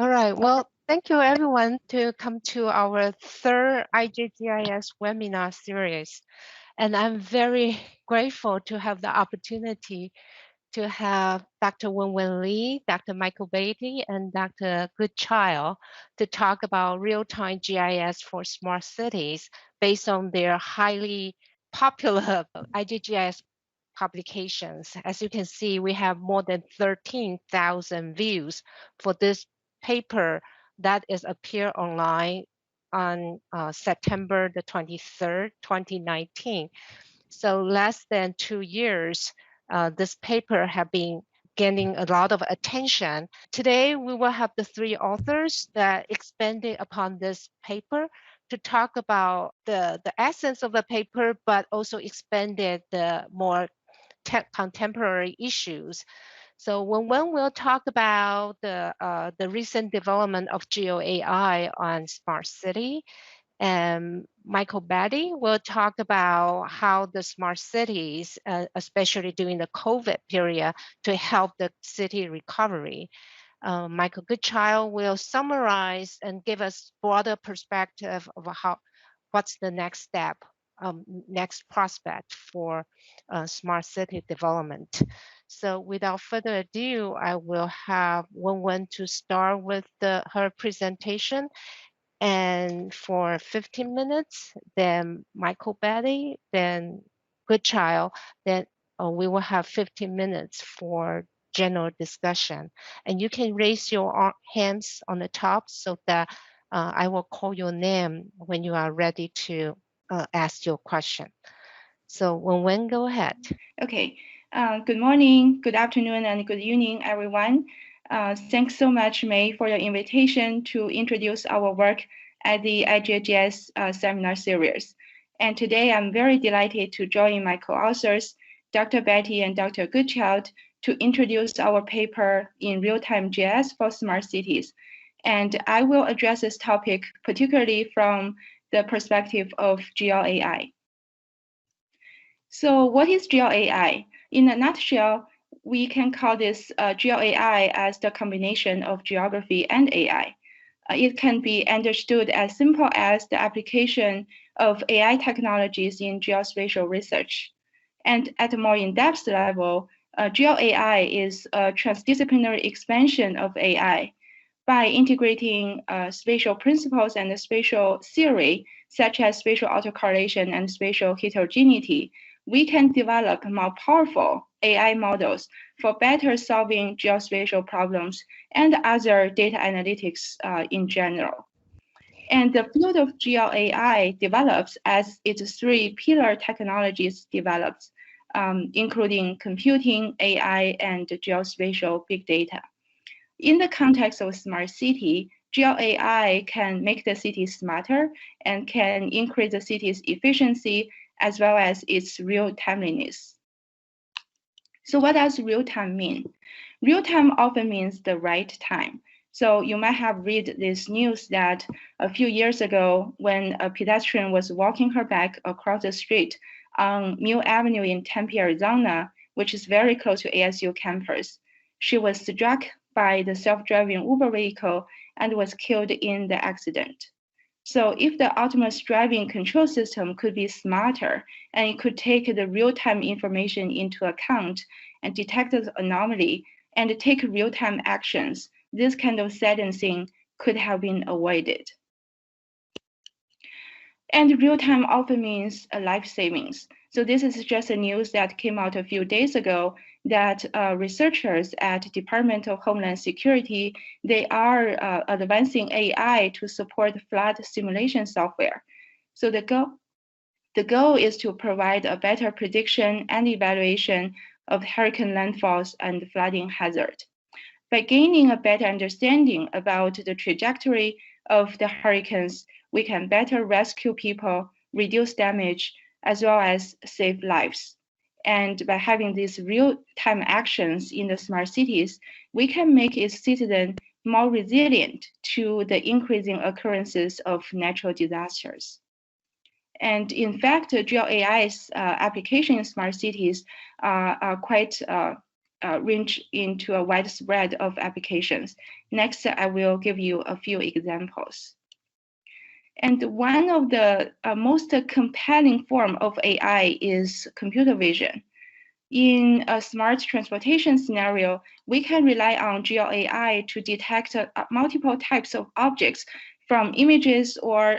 All right. Well, thank you everyone to come to our third IGGIS webinar series. And I'm very grateful to have the opportunity to have Dr. Wenwen Lee, Dr. Michael Beatty, and Dr. Goodchild to talk about real-time GIS for smart cities based on their highly popular IGGIS publications. As you can see, we have more than 13,000 views for this paper that is appear online on September the 23rd, 2019. So less than 2 years, this paper have been gaining a lot of attention. Today, we will have the three authors that expanded upon this paper to talk about the essence of the paper, but also expanded the more contemporary issues. So when we'll talk about the recent development of GeoAI on smart city, and Michael Beatty will talk about how the smart cities, especially during the COVID period, to help the city recovery. Michael Goodchild will summarize and give us broader perspective of what's the next step, next prospect for smart city development. So without further ado, I will have Wenwen to start with her presentation. And for 15 minutes, then Michael Beatty, then Goodchild, then we will have 15 minutes for general discussion. And you can raise your hands on the top so that I will call your name when you are ready to ask your question. So Wenwen, go ahead. Okay. Good morning, good afternoon, and good evening, everyone. Thanks so much, May, for your invitation to introduce our work at the IGGS seminar series. And today I'm very delighted to join my co-authors, Dr. Beatty and Dr. Goodchild, to introduce our paper in real-time GIS for smart cities. And I will address this topic particularly from the perspective of GeoAI. So what is GeoAI? In a nutshell, we can call this GeoAI as the combination of geography and AI. It can be understood as simple as the application of AI technologies in geospatial research. And at a more in-depth level, GeoAI is a transdisciplinary expansion of AI by integrating spatial principles and spatial theory, such as spatial autocorrelation and spatial heterogeneity. We can develop more powerful AI models for better solving geospatial problems and other data analytics in general. And the field of GeoAI develops as its three pillar technologies develops, including computing, AI, and geospatial big data. In the context of smart city, GeoAI can make the city smarter and can increase the city's efficiency as well as its real timeliness. So what does real time mean? Real time often means the right time. So you might have read this news that a few years ago, when a pedestrian was walking her back across the street on Mill Avenue in Tempe, Arizona, which is very close to ASU campus, she was struck by the self-driving Uber vehicle and was killed in the accident. So if the autonomous driving control system could be smarter and it could take the real-time information into account and detect the anomaly and take real-time actions, this kind of sentencing could have been avoided. And real-time often means life savings. So this is just a news that came out a few days ago that researchers at Department of Homeland Security, they are advancing AI to support flood simulation software. So the goal is to provide a better prediction and evaluation of hurricane landfalls and flooding hazard. By gaining a better understanding about the trajectory of the hurricanes, we can better rescue people, reduce damage, as well as save lives. And by having these real-time actions in the smart cities, we can make its citizens more resilient to the increasing occurrences of natural disasters. And in fact, GeoAI's application in smart cities are quite range into a wide spread of applications. Next, I will give you a few examples. And one of the most compelling form of AI is computer vision. In a smart transportation scenario, we can rely on GeoAI to detect multiple types of objects from images or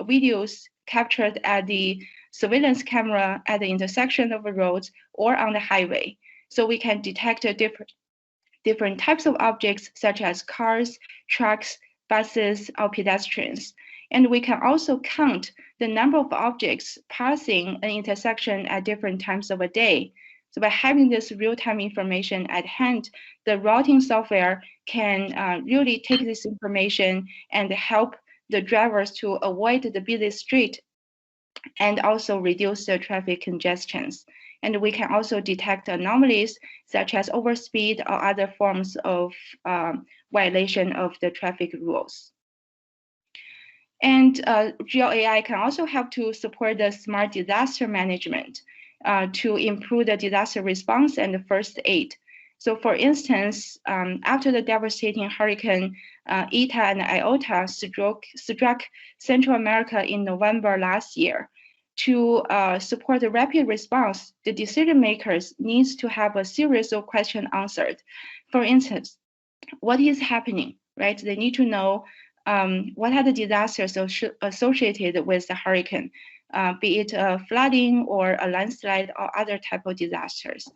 videos captured at the surveillance camera at the intersection of the roads or on the highway. So we can detect different types of objects such as cars, trucks, buses, or pedestrians. And we can also count the number of objects passing an intersection at different times of a day. So by having this real-time information at hand, the routing software can really take this information and help the drivers to avoid the busy street and also reduce the traffic congestions. And we can also detect anomalies such as overspeed or other forms of violation of the traffic rules. And GeoAI can also help to support the smart disaster management to improve the disaster response and the first aid. So for instance, after the devastating hurricane Eta and Iota struck Central America in November last year, to support the rapid response, the decision makers needs to have a series of questions answered. For instance, what is happening, right? They need to know what are the disasters associated with the hurricane, be it flooding or a landslide or other type of disasters.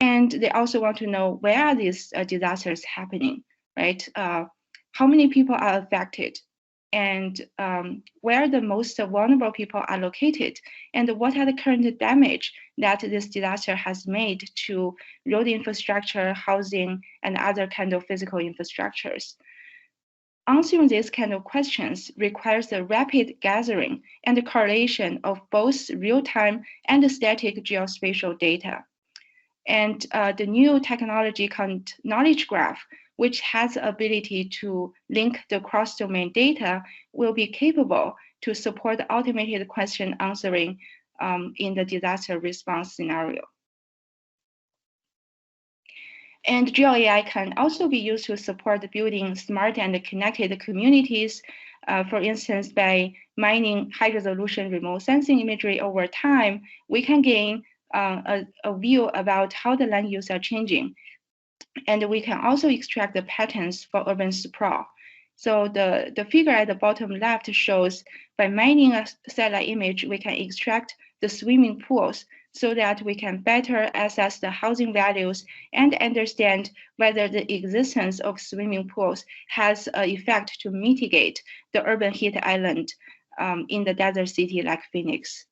And they also want to know where are these disasters happening, right? How many people are affected? And where the most vulnerable people are located, and what are the current damage that this disaster has made to road infrastructure, housing, and other kind of physical infrastructures. Answering these kind of questions requires the rapid gathering and correlation of both real-time and static geospatial data. And the new technology called knowledge graph, which has the ability to link the cross-domain data, will be capable to support automated question answering in the disaster response scenario. And GeoAI can also be used to support building smart and connected communities, for instance, by mining high-resolution remote sensing imagery over time, we can gain a view about how the land use are changing. And we can also extract the patterns for urban sprawl. So the figure at the bottom left shows by mining a satellite image, we can extract the swimming pools so that we can better assess the housing values and understand whether the existence of swimming pools has an effect to mitigate the urban heat island in the desert city like Phoenix.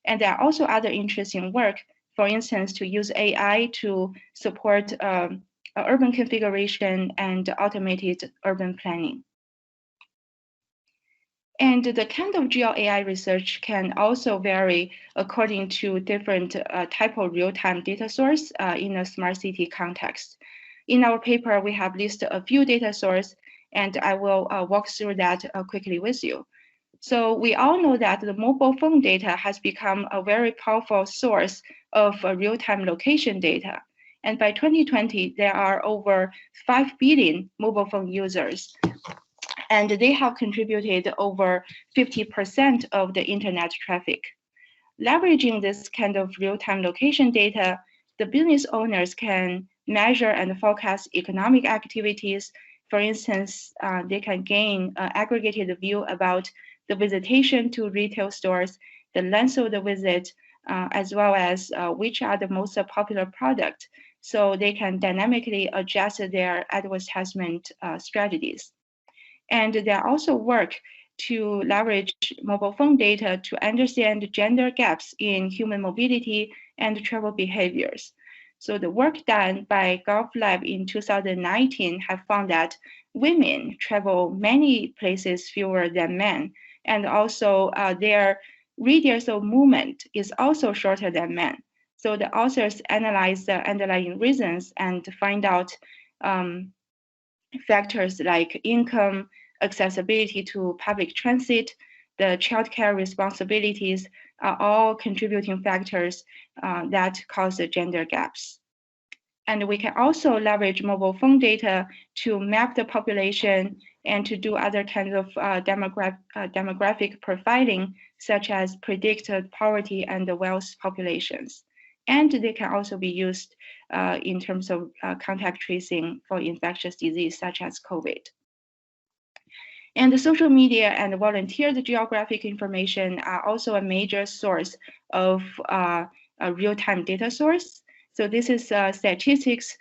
And there are also other interesting work, for instance, to use AI to support urban configuration and automated urban planning. And the kind of GeoAI research can also vary according to different type of real-time data source in a smart city context. In our paper, we have listed a few data sources, and I will walk through that quickly with you. So we all know that the mobile phone data has become a very powerful source of real-time location data. And by 2020, there are over 5 billion mobile phone users. And they have contributed over 50% of the internet traffic. Leveraging this kind of real-time location data, the business owners can measure and forecast economic activities. For instance, they can gain an aggregated view about the visitation to retail stores, the length of the visit, as well as which are the most popular products. So they can dynamically adjust their advertisement strategies. And there also work to leverage mobile phone data to understand gender gaps in human mobility and travel behaviors. So the work done by Gulf Lab in 2019 have found that women travel many places fewer than men, and also their radius of movement is also shorter than men. So the authors analyze the underlying reasons and find out factors like income, accessibility to public transit, the childcare responsibilities are all contributing factors that cause the gender gaps. And we can also leverage mobile phone data to map the population and to do other kinds of demographic profiling, such as predicted poverty and wealth populations. And they can also be used in terms of contact tracing for infectious disease, such as COVID. And the social media and volunteered geographic information are also a major source of a real-time data source. So this is statistics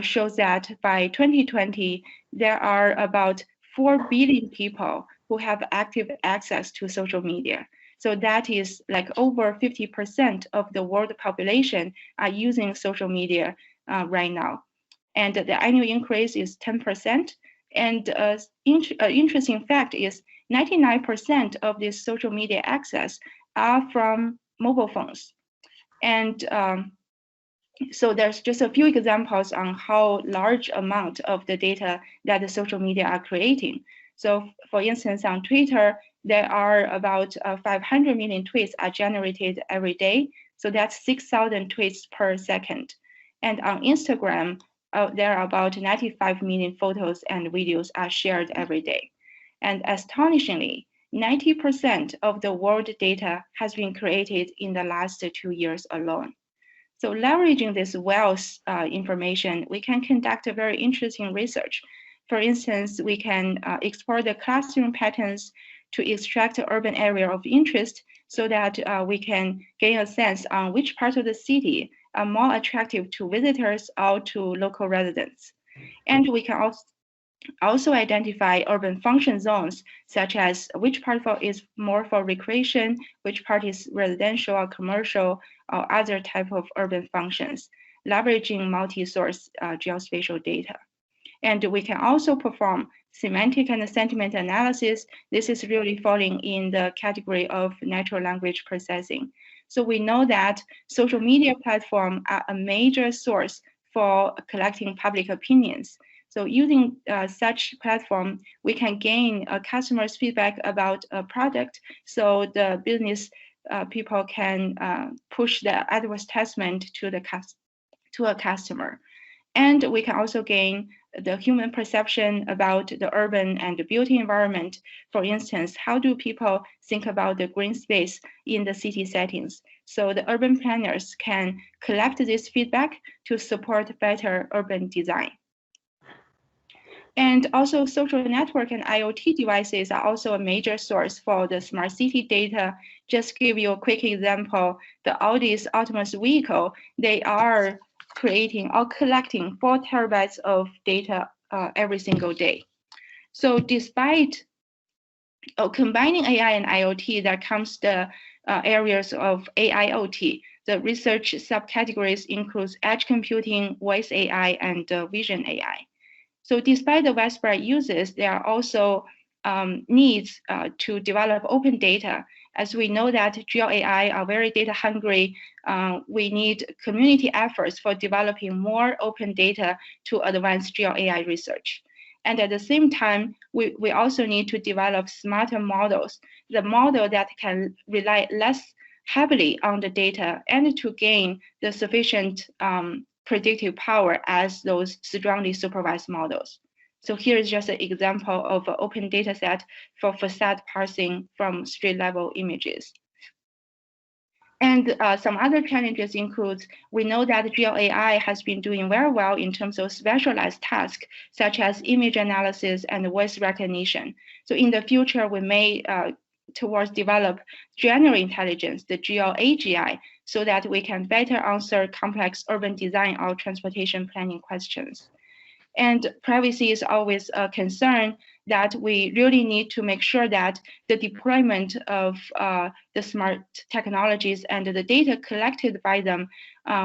shows that by 2020, there are about 4 billion people who have active access to social media. So that is like over 50% of the world population are using social media right now. And the annual increase is 10%. And interesting fact is 99% of this social media access are from mobile phones. And so there's just a few examples on how large amount of the data that the social media are creating. So for instance, on Twitter, there are about 500 million tweets are generated every day. So that's 6,000 tweets per second. And on Instagram, there are about 95 million photos and videos are shared every day. And astonishingly, 90% of the world data has been created in the last 2 years alone. So leveraging this wealth information, we can conduct a very interesting research. For instance, we can explore the clustering patterns to extract the urban area of interest so that we can gain a sense on which parts of the city are more attractive to visitors or to local residents. And we can also identify urban function zones, such as which part is more for recreation, which part is residential or commercial, or other type of urban functions, leveraging multi-source geospatial data. And we can also perform semantic and sentiment analysis. This is really falling in the category of natural language processing. So we know that social media platforms are a major source for collecting public opinions. So using such platform, we can gain customers' feedback about a product, so the business people can push the advertisement to a customer. And we can also gain the human perception about the urban and the built environment. For instance, how do people think about the green space in the city settings? So the urban planners can collect this feedback to support better urban design. And also social network and IoT devices are also a major source for the smart city data. Just give you a quick example, the Audi's autonomous vehicle, they are creating or collecting 4 terabytes of data every single day. So despite combining AI and IoT, there comes the areas of AIoT. The research subcategories includes edge computing, voice AI, and vision AI. So despite the widespread uses, there are also needs to develop open data. As we know that GeoAI are very data hungry, we need community efforts for developing more open data to advance GeoAI research. And at the same time, we also need to develop smarter models, the model that can rely less heavily on the data and to gain the sufficient predictive power as those strongly supervised models. So here is just an example of an open data set for facade parsing from street level images. And some other challenges include, we know that GeoAI has been doing very well in terms of specialized tasks, such as image analysis and voice recognition. So in the future, we may towards develop general intelligence, the GeoAGI, so that we can better answer complex urban design or transportation planning questions. And privacy is always a concern that we really need to make sure that the deployment of the smart technologies and the data collected by them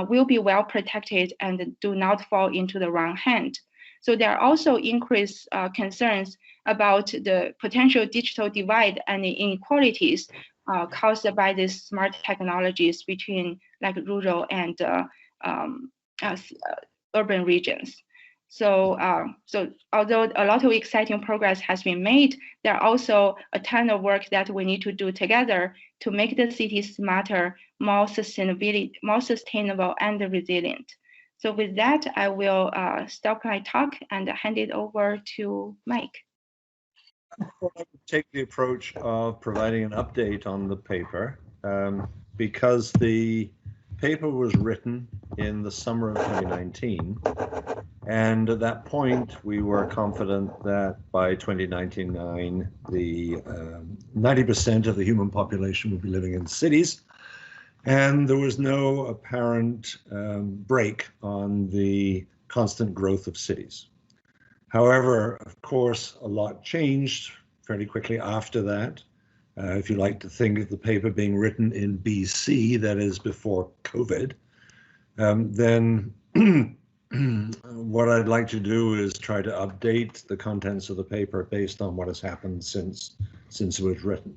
will be well protected and do not fall into the wrong hand. So there are also increased concerns about the potential digital divide and inequalities caused by these smart technologies between like rural and urban regions. So, although a lot of exciting progress has been made, there are also a ton of work that we need to do together to make the city smarter, more sustainable, and resilient. So with that, I will stop my talk and hand it over to Mike. Take the approach of providing an update on the paper because the paper was written in the summer of 2019. And at that point, we were confident that by 2099, the 90% of the human population would be living in cities. And there was no apparent break on the constant growth of cities. However, of course, a lot changed fairly quickly after that. If you like to think of the paper being written in BC, that is before COVID, then what I'd like to do is try to update the contents of the paper based on what has happened since it was written.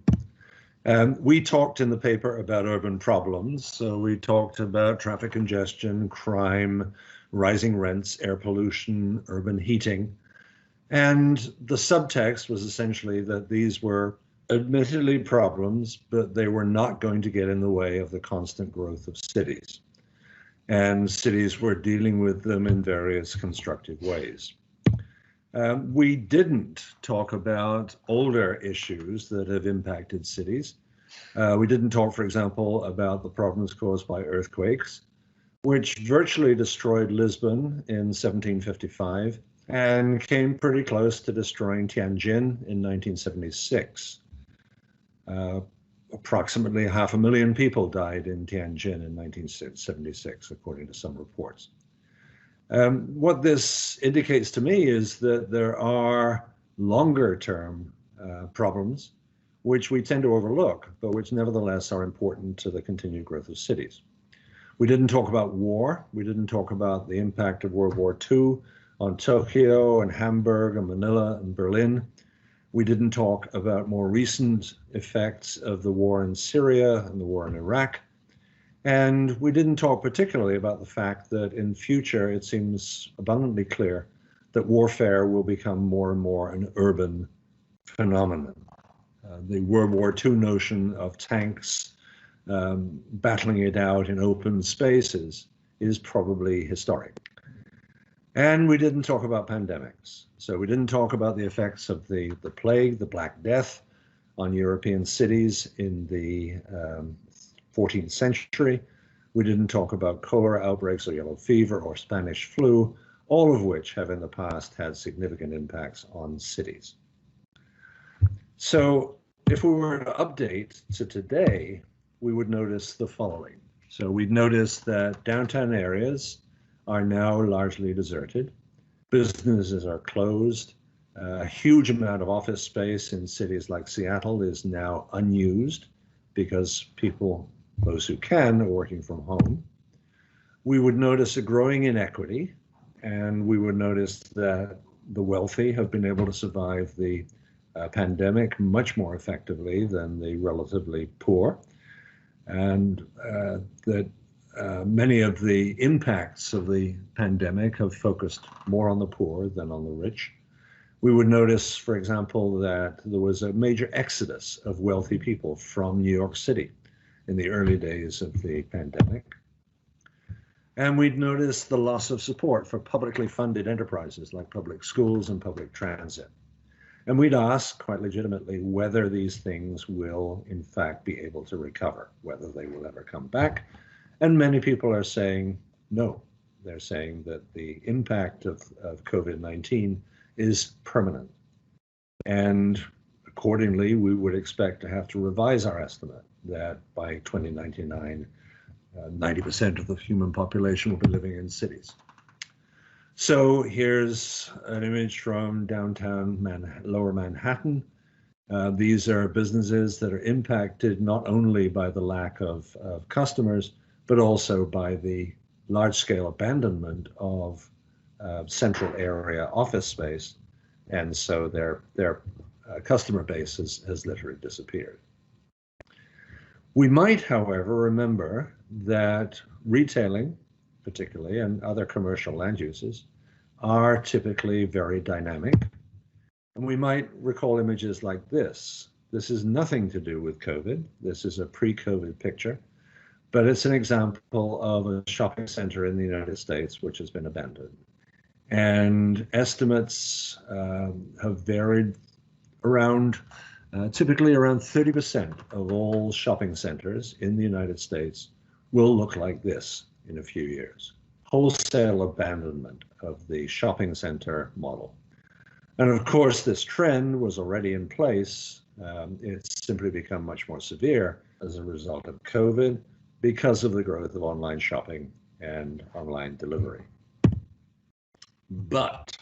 We talked in the paper about urban problems. So we talked about traffic congestion, crime, rising rents, air pollution, urban heating. And the subtext was essentially that these were admittedly problems, but they were not going to get in the way of the constant growth of cities. And cities were dealing with them in various constructive ways. We didn't talk about older issues that have impacted cities. We didn't talk, for example, about the problems caused by earthquakes, which virtually destroyed Lisbon in 1755 and came pretty close to destroying Tianjin in 1976. Approximately 500,000 people died in Tianjin in 1976, according to some reports. What this indicates to me is that there are longer term problems which we tend to overlook, but which nevertheless are important to the continued growth of cities. We didn't talk about war. We didn't talk about the impact of World War II on Tokyo and Hamburg and Manila and Berlin. We didn't talk about more recent effects of the war in Syria and the war in Iraq. And we didn't talk particularly about the fact that in future, it seems abundantly clear that warfare will become more and more an urban phenomenon. The World War II notion of tanks battling it out in open spaces is probably historic. And we didn't talk about pandemics. So we didn't talk about the effects of the plague, the Black Death, on European cities in the 14th century. We didn't talk about cholera outbreaks or yellow fever or Spanish flu, all of which have in the past had significant impacts on cities. So if we were to update to today, we would notice the following. So we'd notice that downtown areas are now largely deserted. Businesses are closed. A huge amount of office space in cities like Seattle is now unused because people, those who can, are working from home. We would notice a growing inequity, and we would notice that the wealthy have been able to survive the pandemic much more effectively than the relatively poor, and that many of the impacts of the pandemic have focused more on the poor than on the rich. We would notice, for example, that there was a major exodus of wealthy people from New York City in the early days of the pandemic. And we'd notice the loss of support for publicly funded enterprises like public schools and public transit. And we'd ask, quite legitimately, whether these things will, in fact, be able to recover, whether they will ever come back. And many people are saying no. They're saying that the impact of COVID-19 is permanent. And accordingly, we would expect to have to revise our estimate that by 2099, 90% of the human population will be living in cities. So here's an image from downtown Lower Manhattan. These are businesses that are impacted not only by the lack of customers, but also by the large-scale abandonment of central area office space. And so their customer base has literally disappeared. We might, however, remember that retailing, particularly, and other commercial land uses are typically very dynamic. And we might recall images like this. This is nothing to do with COVID. This is a pre-COVID picture, but it's an example of a shopping center in the United States which has been abandoned. And estimates have varied around, typically around 30% of all shopping centers in the United States will look like this in a few years. Wholesale abandonment of the shopping center model. And of course, this trend was already in place. It's simply become much more severe as a result of COVID because of the growth of online shopping and online delivery. But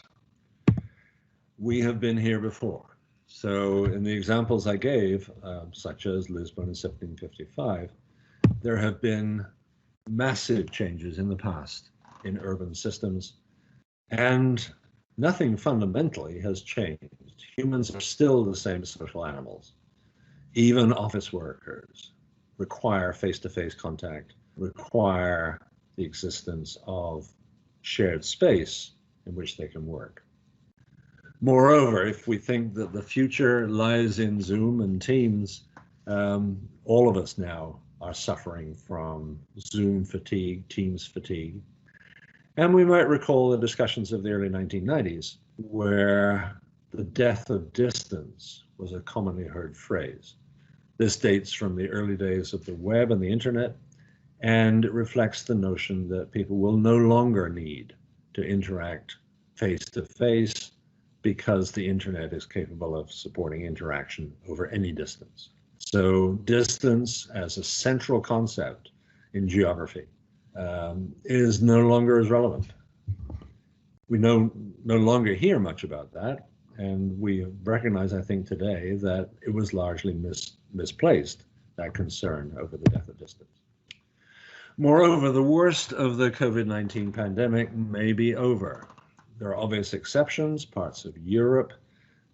we have been here before. So in the examples I gave, such as Lisbon in 1755, there have been massive changes in the past in urban systems, and nothing fundamentally has changed. Humans are still the same social animals. Even office workers require face-to-face contact, require the existence of shared space in which they can work. Moreover, if we think that the future lies in Zoom and Teams, all of us now are suffering from Zoom fatigue, Teams fatigue. And we might recall the discussions of the early 1990s, where the death of distance was a commonly heard phrase. This dates from the early days of the web and the internet, and it reflects the notion that people will no longer need to interact face-to-face because the internet is capable of supporting interaction over any distance. So distance as a central concept in geography is no longer as relevant. We no longer hear much about that, and we recognize, I think, today that it was largely misplaced, that concern over the death of distance. Moreover, the worst of the COVID-19 pandemic may be over. There are obvious exceptions, parts of Europe.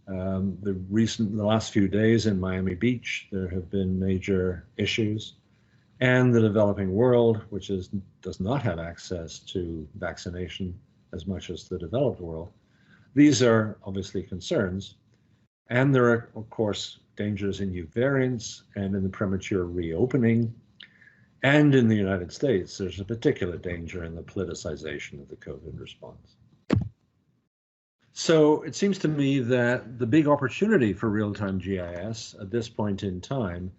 The last few days in Miami Beach, there have been major issues. And the developing world, which does not have access to vaccination as much as the developed world. These are obviously concerns. And there are, of course, dangers in new variants and in the premature reopening. And in the United States, there's a particular danger in the politicization of the COVID response. So it seems to me that the big opportunity for real-time GIS at this point in time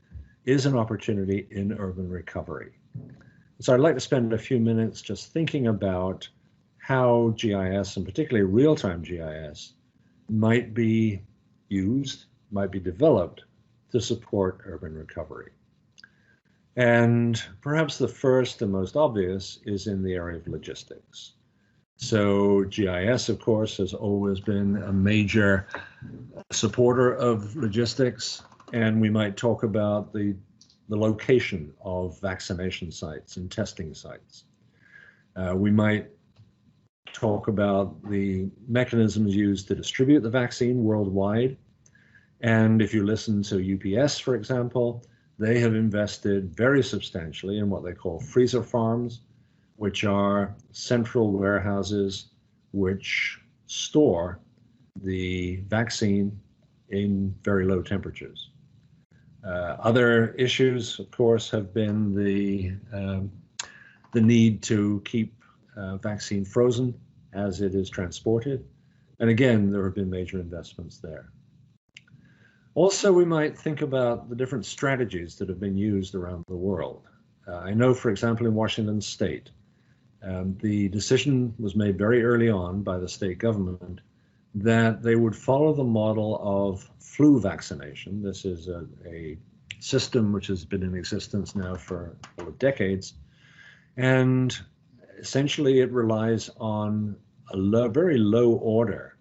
is an opportunity in urban recovery. So I'd like to spend a few minutes just thinking about how GIS, and particularly real-time GIS, might be used, might be developed to support urban recovery. And perhaps the first and most obvious is in the area of logistics. So GIS, of course, has always been a major supporter of logistics, and we might talk about the location of vaccination sites and testing sites. We might talk about the mechanisms used to distribute the vaccine worldwide. And if you listen to UPS, for example, they have invested very substantially in what they call freezer farms, which are central warehouses which store the vaccine in very low temperatures. Other issues, of course, have been the need to keep vaccine frozen as it is transported. And again, there have been major investments there. Also, we might think about the different strategies that have been used around the world. I know, for example, in Washington State, the decision was made very early on by the state government that they would follow the model of flu vaccination. This is a system which has been in existence now for decades. And essentially it relies on a very low order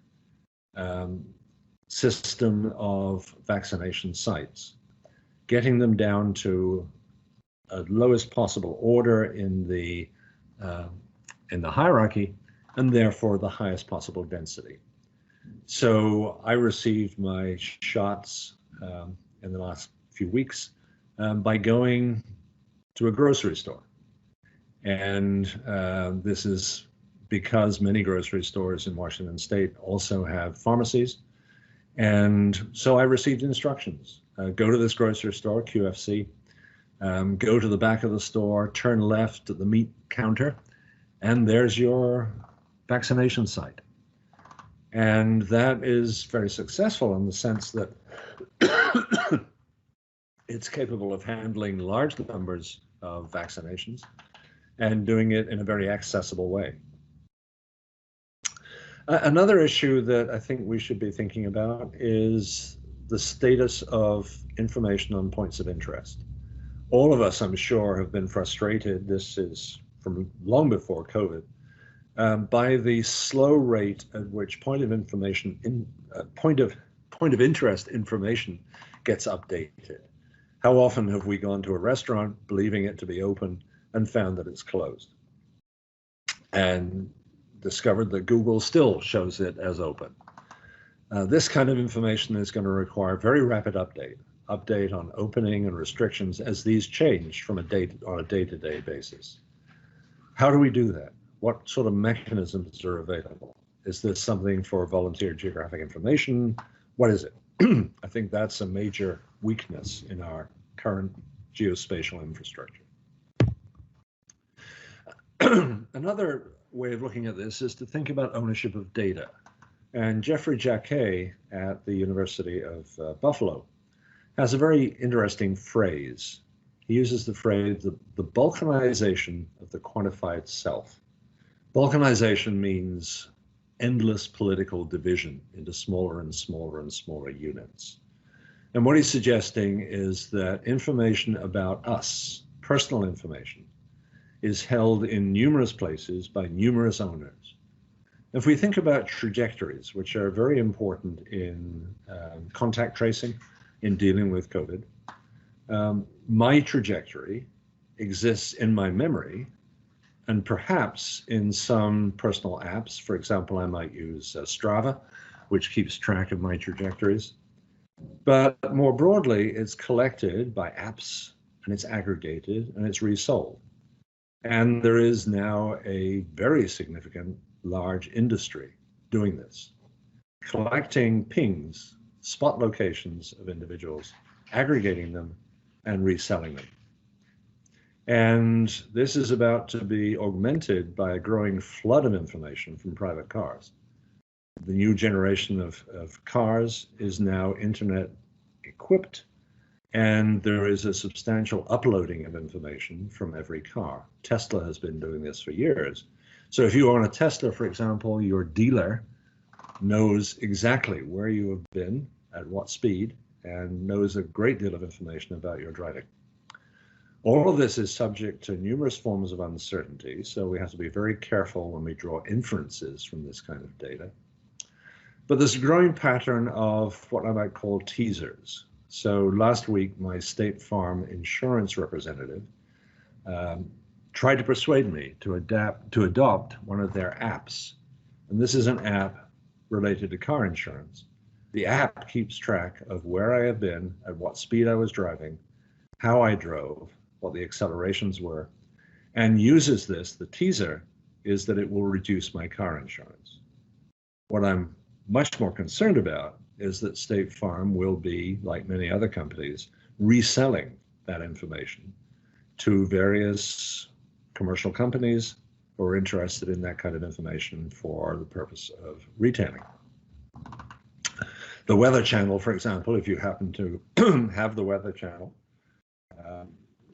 system of vaccination sites, getting them down to a lowest possible order in the hierarchy, and therefore the highest possible density. So I received my shots in the last few weeks by going to a grocery store. And this is because many grocery stores in Washington State also have pharmacies. And so I received instructions. Go to this grocery store, QFC, Go to the back of the store, turn left at the meat counter, and there's your vaccination site. And that is very successful in the sense that it's capable of handling large numbers of vaccinations and doing it in a very accessible way. Another issue that I think we should be thinking about is the status of information on points of interest. All of us, I'm sure, have been frustrated, this is from long before COVID, by the slow rate at which point of interest information gets updated. How often have we gone to a restaurant believing it to be open and found that it's closed, and discovered that Google still shows it as open? This kind of information is going to require very rapid update on opening and restrictions as these change from on a day-to-day basis. How do we do that? What sort of mechanisms are available? Is this something for volunteer geographic information? What is it? I think that's a major weakness in our current geospatial infrastructure. Another way of looking at this is to think about ownership of data. And Jeffrey Jacquet at the University of Buffalo has a very interesting phrase. He uses the phrase, the balkanization of the quantified self. Balkanization means endless political division into smaller and smaller and smaller units. And what he's suggesting is that information about us, personal information, is held in numerous places by numerous owners. If we think about trajectories, which are very important in contact tracing, in dealing with COVID, my trajectory exists in my memory and perhaps in some personal apps. For example, I might use Strava, which keeps track of my trajectories. But more broadly, it's collected by apps and it's aggregated and it's resold. And there is now a very significant large industry doing this, collecting pings, spot locations of individuals, aggregating them and reselling them. And this is about to be augmented by a growing flood of information from private cars. The new generation of cars is now internet equipped, and there is a substantial uploading of information from every car. Tesla has been doing this for years. So if you own a Tesla, for example, your dealer knows exactly where you have been, at what speed, and knows a great deal of information about your driving. All of this is subject to numerous forms of uncertainty, so we have to be very careful when we draw inferences from this kind of data. But there's a growing pattern of what I might call teasers. So last week, my State Farm insurance representative tried to persuade me to adopt one of their apps. And this is an app related to car insurance. The app keeps track of where I have been, at what speed I was driving, how I drove, what the accelerations were, and uses this. The teaser is that it will reduce my car insurance. What I'm much more concerned about is that State Farm will be, like many other companies, reselling that information to various commercial companies who are interested in that kind of information for the purpose of retailing. The Weather Channel, for example, if you happen to have the Weather Channel,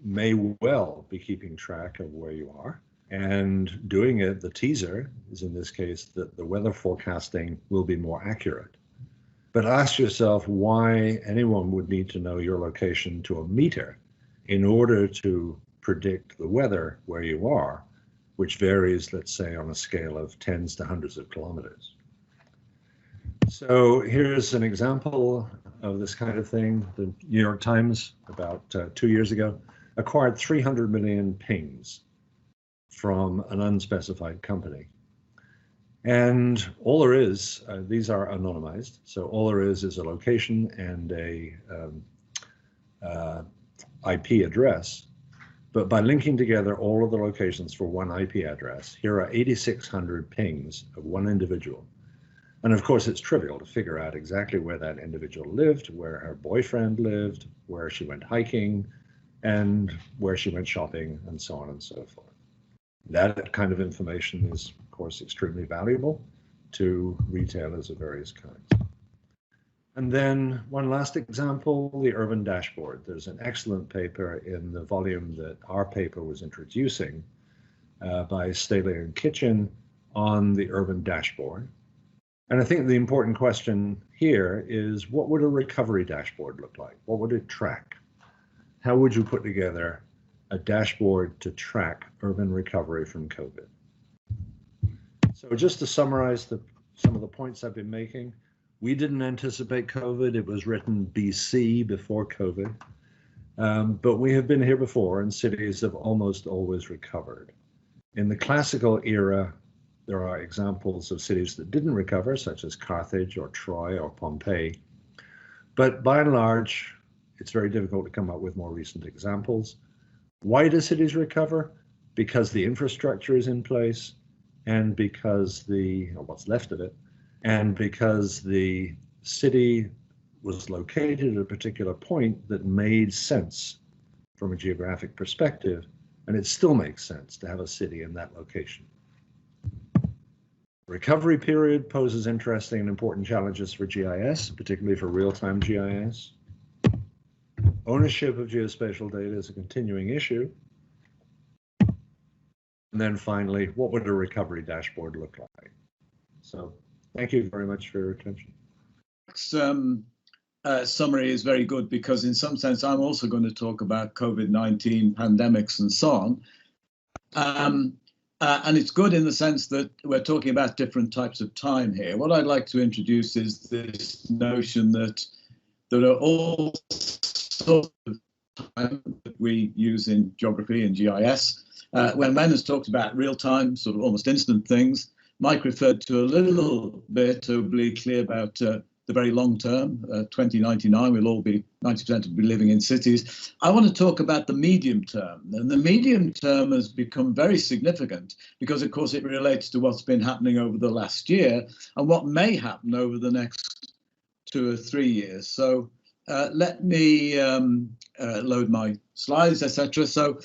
may well be keeping track of where you are and doing it. The teaser is, in this case, that the weather forecasting will be more accurate. But ask yourself why anyone would need to know your location to a meter in order to predict the weather where you are, which varies, let's say, on a scale of tens to hundreds of kilometers. So here's an example of this kind of thing. The New York Times, about 2 years ago, acquired 300 million pings from an unspecified company. And all there is, these are anonymized, so all there is a location and a IP address. But by linking together all of the locations for one IP address, here are 8,600 pings of one individual. And of course, it's trivial to figure out exactly where that individual lived, where her boyfriend lived, where she went hiking, and where she went shopping, and so on and so forth. That kind of information is, of course, extremely valuable to retailers of various kinds. And then one last example, the urban dashboard. There's an excellent paper in the volume that our paper was introducing by Staley and Kitchen on the urban dashboard. And I think the important question here is, what would a recovery dashboard look like? What would it track? How would you put together a dashboard to track urban recovery from COVID? So just to summarize some of the points I've been making, we didn't anticipate COVID. It was written BC, before COVID. But we have been here before, and cities have almost always recovered. In the classical era, there are examples of cities that didn't recover, such as Carthage or Troy or Pompeii. But by and large, it's very difficult to come up with more recent examples. Why do cities recover? Because the infrastructure is in place, and because or what's left of it, and because the city was located at a particular point that made sense from a geographic perspective, and it still makes sense to have a city in that location. Recovery period poses interesting and important challenges for GIS, particularly for real-time GIS. Ownership of geospatial data is a continuing issue. And then finally, what would a recovery dashboard look like? So thank you very much for your attention. Summary is very good, because in some sense I'm also going to talk about COVID-19 pandemics and so on. And it's good in the sense that we're talking about different types of time here. What I'd like to introduce is this notion that there are all sorts of time that we use in geography and GIS. When Len has talked about real-time, sort of almost instant things, Mike referred to a little bit obliquely about the very long term. 2099, we'll all be, 90% will be living in cities. I want to talk about the medium term. And the medium term has become very significant because, of course, it relates to what's been happening over the last year and what may happen over the next 2 or 3 years. So let me load my slides, etc. So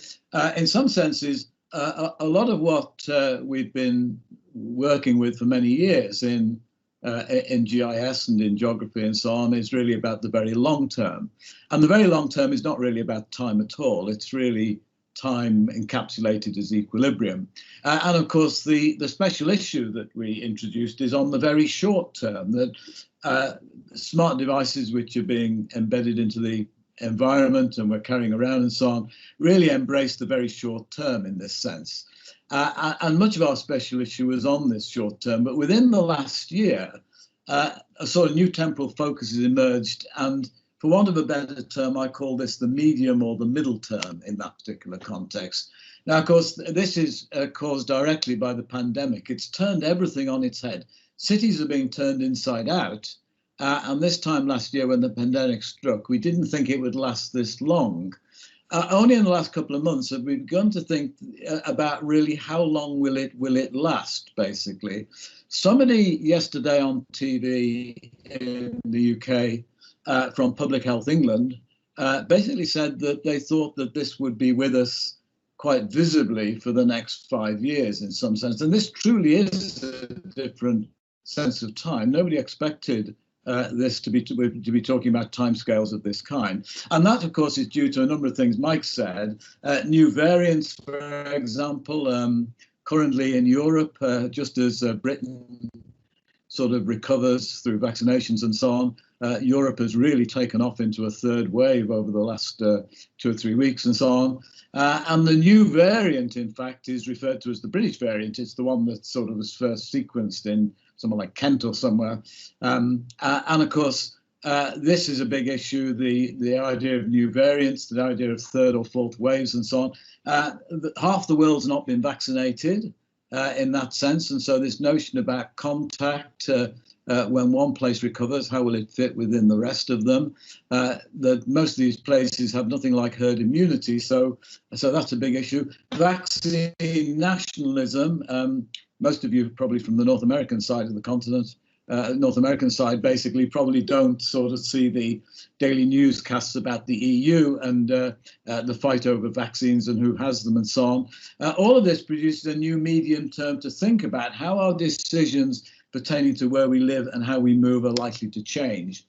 in some senses, a lot of what we've been working with for many years in GIS and in geography and so on is really about the very long term. And the very long term is not really about time at all. It's really time encapsulated as equilibrium. And of course, the special issue that we introduced is on the very short term, that smart devices which are being embedded into the environment and we're carrying around and so on really embrace the very short term in this sense. And much of our special issue was on this short term, but within the last year, a sort of new temporal focus has emerged, and for want of a better term, I call this the medium or the middle term in that particular context. Now, of course, this is caused directly by the pandemic. It's turned everything on its head. Cities are being turned inside out, and this time last year when the pandemic struck, we didn't think it would last this long. Only in the last couple of months have we begun to think about really how long will it last, basically. Somebody yesterday on TV in the UK from Public Health England basically said that they thought that this would be with us quite visibly for the next 5 years in some sense. And this truly is a different sense of time. Nobody expected this to be talking about timescales of this kind. And that, of course, is due to a number of things Mike said. New variants, for example, currently in Europe, just as Britain sort of recovers through vaccinations and so on, Europe has really taken off into a third wave over the last 2 or 3 weeks and so on. And the new variant, in fact, is referred to as the British variant. It's the one that sort of was first sequenced in somewhere like Kent or somewhere. And of course, this is a big issue, the idea of new variants, the idea of third or fourth waves and so on. Half the world's not been vaccinated in that sense. And so this notion about contact, when one place recovers, how will it fit within the rest of them? That most of these places have nothing like herd immunity. So that's a big issue. Vaccine nationalism. Most of you probably from the North American side of the continent North American side basically probably don't sort of see the daily newscasts about the EU and the fight over vaccines and who has them and so on. All of this produces a new medium term to think about how our decisions pertaining to where we live and how we move are likely to change.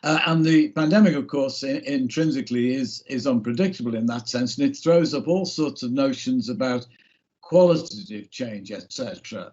And the pandemic, of course, intrinsically is unpredictable in that sense, and it throws up all sorts of notions about qualitative change, etc.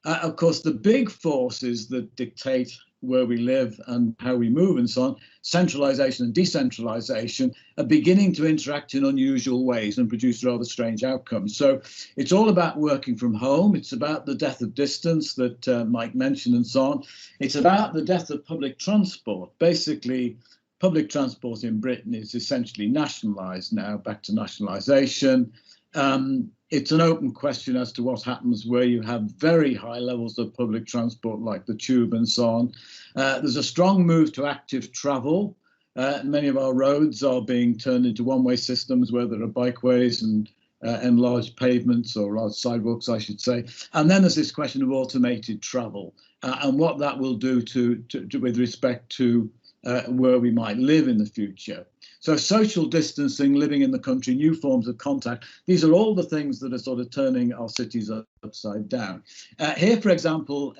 Of course, the big forces that dictate where we live and how we move and so on, centralization and decentralization, are beginning to interact in unusual ways and produce rather strange outcomes. So it's all about working from home. It's about the death of distance that Mike mentioned and so on. It's about the death of public transport. Basically, public transport in Britain is essentially nationalized now, back to nationalization. It's an open question as to what happens where you have very high levels of public transport like the tube and so on. There's a strong move to active travel. Many of our roads are being turned into one-way systems where there are bikeways and enlarged pavements, or large sidewalks, I should say. And then there's this question of automated travel and what that will do with respect to where we might live in the future. So social distancing, living in the country, new forms of contact, these are all the things that are sort of turning our cities upside down. Here, for example,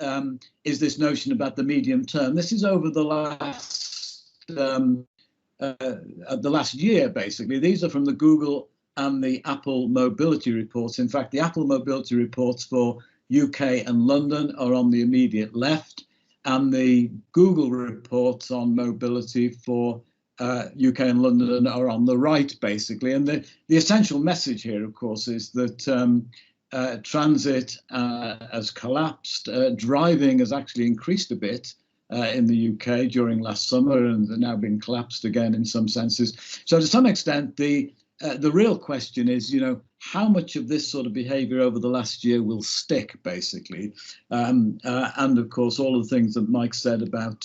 is this notion about the medium term. This is over the last year, basically. These are from the Google and the Apple mobility reports. In fact, the Apple mobility reports for UK and London are on the immediate left, and the Google reports on mobility for UK and London are on the right, basically. And the essential message here, of course, is that transit has collapsed. Driving has actually increased a bit in the UK during last summer, and they're now being collapsed again in some senses. So to some extent, the real question is, how much of this sort of behavior over the last year will stick, basically? And of course, all of the things that Mike said about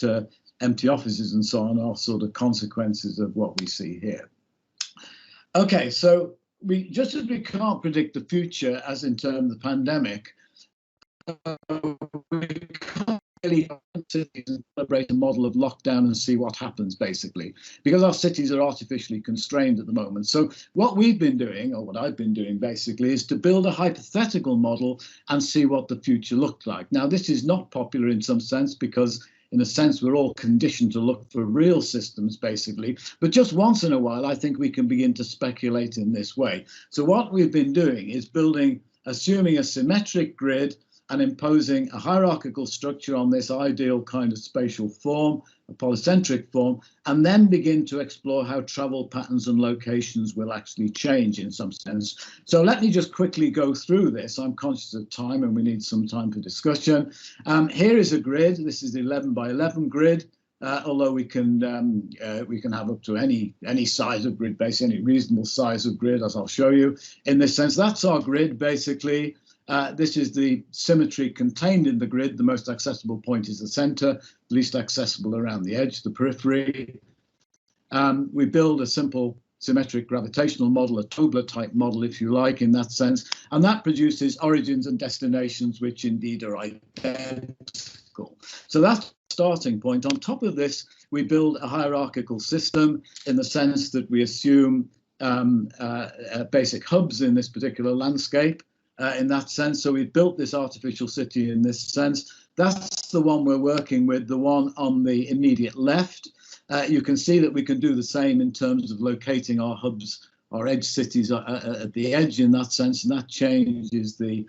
empty offices and so on are sort of consequences of what we see here. Okay, so just as we can't predict the future, as in terms of the pandemic, we can't really celebrate a model of lockdown and see what happens, basically, because our cities are artificially constrained at the moment. So what we've been doing, or what I've been doing, basically, is to build a hypothetical model and see what the future looked like. Now, this is not popular in some sense because, in a sense, we're all conditioned to look for real systems, basically. But just once in a while, I think we can begin to speculate in this way. So what we've been doing is assuming a symmetric grid and imposing a hierarchical structure on this ideal kind of spatial form, a polycentric form, and then begin to explore how travel patterns and locations will actually change in some sense. So let me just quickly go through this. I'm conscious of time and we need some time for discussion. Here is a grid. This is the 11 by 11 grid. Although we can have up to any size of grid, basically any reasonable size of grid, as I'll show you. In this sense, that's our grid, basically. This is the symmetry contained in the grid. The most accessible point is the center, least accessible around the edge, the periphery. We build a simple symmetric gravitational model, a Tobler type model, if you like, in that sense. And that produces origins and destinations, which indeed are identical. So that's the starting point. On top of this, we build a hierarchical system in the sense that we assume basic hubs in this particular landscape. In that sense, so we've built this artificial city in this sense. That's the one we're working with, the one on the immediate left. You can see that we can do the same in terms of locating our hubs, our edge cities at the edge in that sense, and that changes the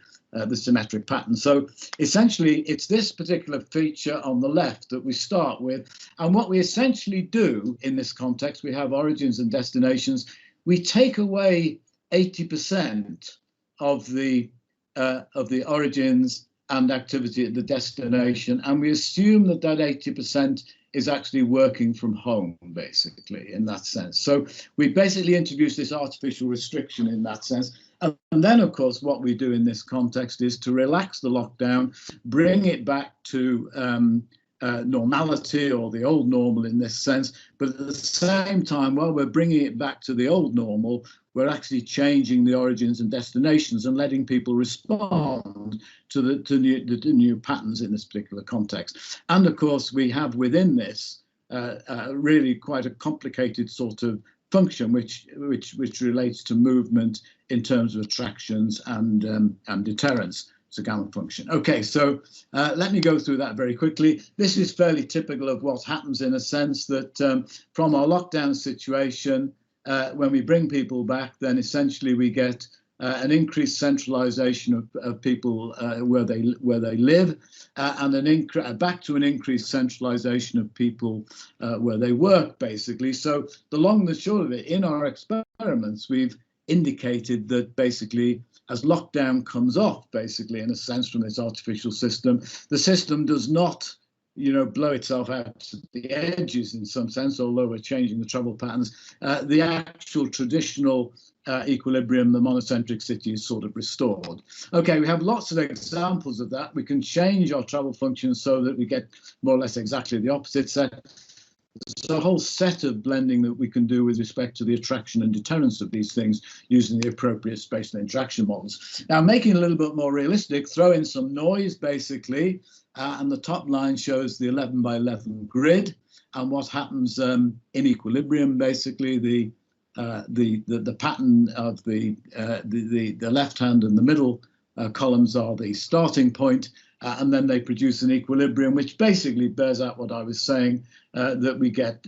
symmetric pattern. So essentially, it's this particular feature on the left that we start with. And what we essentially do in this context, we have origins and destinations. We take away 80% of the origins and activity at the destination, and we assume that 80% is actually working from home, basically, in that sense. So we basically introduce this artificial restriction in that sense. And then, of course, what we do in this context is to relax the lockdown, bring it back to normality, or the old normal in this sense. But at the same time, while we're bringing it back to the old normal, we're actually changing the origins and destinations and letting people respond to the new patterns in this particular context. And of course, we have within this really quite a complicated sort of function, which relates to movement in terms of attractions and deterrence. It's a gamma function. Okay, so let me go through that very quickly. This is fairly typical of what happens in a sense that from our lockdown situation, when we bring people back, then essentially we get an increased centralization of people where they live, and back to an increased centralization of people where they work, basically. So the long and the short of it, in our experiments, we've indicated that basically as lockdown comes off, basically in a sense from this artificial system, the system does not blow itself out to the edges in some sense, although we're changing the travel patterns. The actual traditional equilibrium, the monocentric city, is sort of restored. Okay, we have lots of examples of that. We can change our travel functions so that we get more or less exactly the opposite set. There's a whole set of blending that we can do with respect to the attraction and deterrence of these things using the appropriate spatial interaction models. Now, making it a little bit more realistic, throw in some noise, basically, and the top line shows the 11 by 11 grid and what happens in equilibrium, basically the pattern of the left hand and the middle columns are the starting point, and then they produce an equilibrium, which basically bears out what I was saying, that we get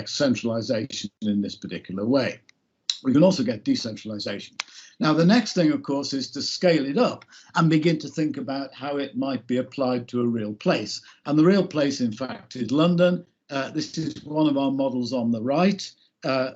centralization in this particular way. We can also get decentralization. Now, the next thing, of course, is to scale it up and begin to think about how it might be applied to a real place. And the real place, in fact, is London. This is one of our models on the right,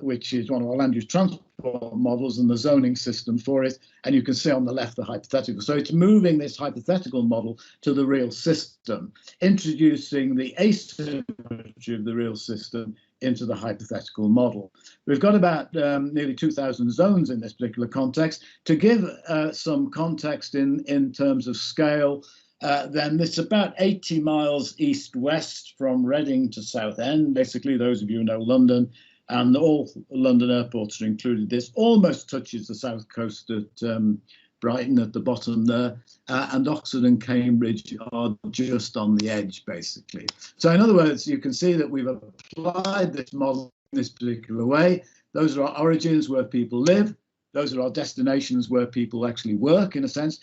which is one of our land use transport models and the zoning system for it. And you can see on the left the hypothetical. So it's moving this hypothetical model to the real system, introducing the asymmetry of the real system into the hypothetical model. We've got about nearly 2,000 zones in this particular context. To give some context in terms of scale, then it's about 80 miles east-west from Reading to Southend. Basically, those of you who know London, and all London airports are included. This almost touches the south coast at Brighton at the bottom there, and Oxford and Cambridge are just on the edge, basically. So in other words, you can see that we've applied this model in this particular way. Those are our origins where people live. Those are our destinations where people actually work, in a sense.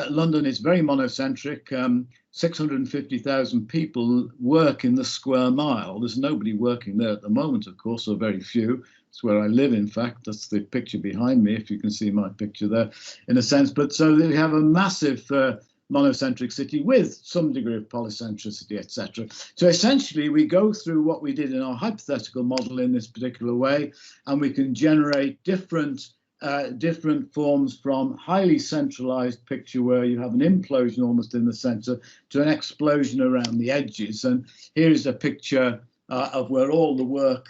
London is very monocentric. 650,000 people work in the square mile. There's nobody working there at the moment, of course, or very few. It's where I live, in fact. That's the picture behind me, if you can see my picture there, in a sense. But so we have a massive monocentric city with some degree of polycentricity, etc. So essentially, we go through what we did in our hypothetical model in this particular way, and we can generate different forms from highly centralized picture where you have an implosion almost in the center to an explosion around the edges. And here is a picture of where all the work